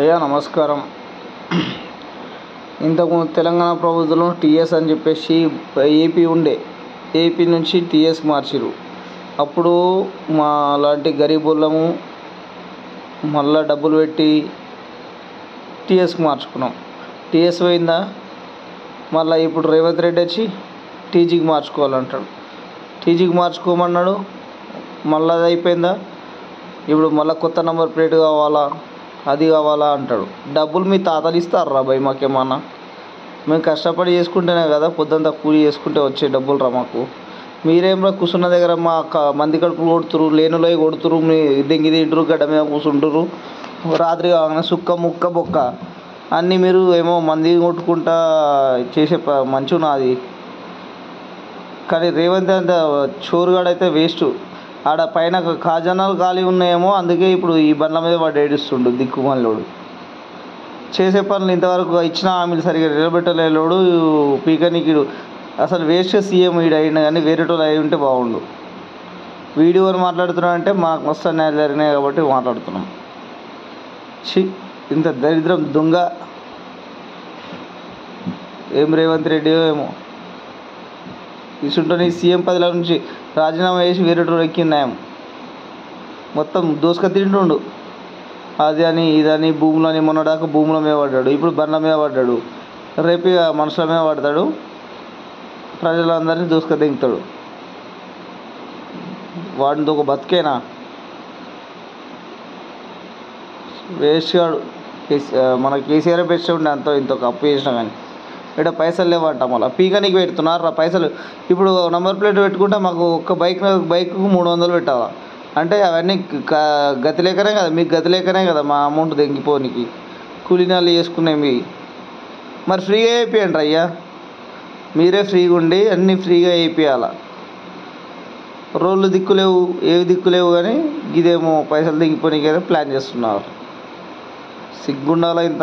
అయ్యా నమస్కారం. ఇంతకుముందు తెలంగాణ ప్రభుత్వంలో టీఎస్ అని చెప్పేసి ఏపీ ఉండే, ఏపీ నుంచి టీఎస్ మార్చిరు. అప్పుడు మా లాంటి గరీబులము మళ్ళా డబ్బులు పెట్టి టీఎస్కి మార్చుకున్నాం. టీఎస్ పోయిందా, మళ్ళీ ఇప్పుడు రేవంత్ రెడ్డి వచ్చి టీజీకి మార్చుకోవాలంటాడు. టీజీకి మార్చుకోమన్నాడు, మళ్ళీ అది అయిపోయిందా, ఇప్పుడు మళ్ళీ కొత్త నెంబర్ ప్లేట్ కావాలా, అది కావాలా అంటాడు. డబ్బులు మీ తాతలు ఇస్తారా భయ్? మాకేమన్నా మేము కష్టపడి చేసుకుంటేనే కదా, పొద్దుంతా కూలి చేసుకుంటే వచ్చే డబ్బులు రా మాకు. మీరేమో కూర్చున్న దగ్గర మా మంది కడుపులు కొడుతురు, లేనులో కొడుతురు, మీ దెంగి తింటురు, గడ్డ మీద కూర్చుంటురు. రాత్రి కాగానే సుక్క ముక్క బొక్క అన్నీ మీరు ఏమో మంది కొట్టుకుంటా చేసే మంచు నాది. కానీ రేవంత్ అంత చోరుగాడైతే వేస్ట్. ఆడ పైన ఖజానాలు ఖాళీ ఉన్నాయేమో, అందుకే ఇప్పుడు ఈ బండ్ల మీద వాడు ఏడుస్తుండు దిక్కుమల్లోడు. చేసే పనులు ఇంతవరకు ఇచ్చిన హామీలు సరిగ్గా నిలబెట్టలేడు. పీకనీకిడు అసలు వేస్ట్ సీఎం వీడు అయినా కానీ వేరేటోళ్ళు అయి ఉంటే బాగుండు. వీడియోని మాట్లాడుతున్నాం అంటే మాకు మస్తు అన్యాయాలు జరిగినాయి కాబట్టి మాట్లాడుతున్నాం. ఇంత దరిద్రం దొంగ ఏం రేవంత్ రెడ్డి ఏమో. ఇసుంటని సీఎం పదవిలో నుంచి రాజీనామా చేసి వేరేటోడు ఎక్కిందాయం. మొత్తం దోసుక తింటుండు. అది అని ఇదని భూములని, మొన్నదాకా భూముల మీద పడ్డాడు, ఇప్పుడు బండ్ల మీద పడ్డాడు, రేపు మనుషుల మీద పడతాడు, ప్రజలందరినీ దోసుక దింగుతాడు. వాడిని ఒక బతికేనా? వేస్ట్ కాడు. మన కేసీఆర్ బెస్ట్ ఉండే, అంత ఇంత అప్పు చేసినా కానీ ఇక్కడ పైసలు లేవంట. మళ్ళీ పీకనీకి పెడుతున్నారు పైసలు. ఇప్పుడు నెంబర్ ప్లేట్ పెట్టుకుంటే మాకు ఒక్క బైక్కు 300 పెట్టాలా అంటే అవన్నీ గతి లేకనే కదా, మీకు గతి లేకనే కదా మా అమౌంట్ తెంగిపోనికి కూలీనాలు చేసుకునేవి. మరి ఫ్రీగా వేయిపోయండి అయ్యా, మీరే ఫ్రీగా ఉండి అన్నీ ఫ్రీగా వేయిపోయాల. రోళ్ళు దిక్కులేవు, ఏవి దిక్కులేవు, కానీ ఇదేమో పైసలు దిగిపోనీకైతే ప్లాన్ చేస్తున్నారు. సిగ్గుండాలా ఇంత.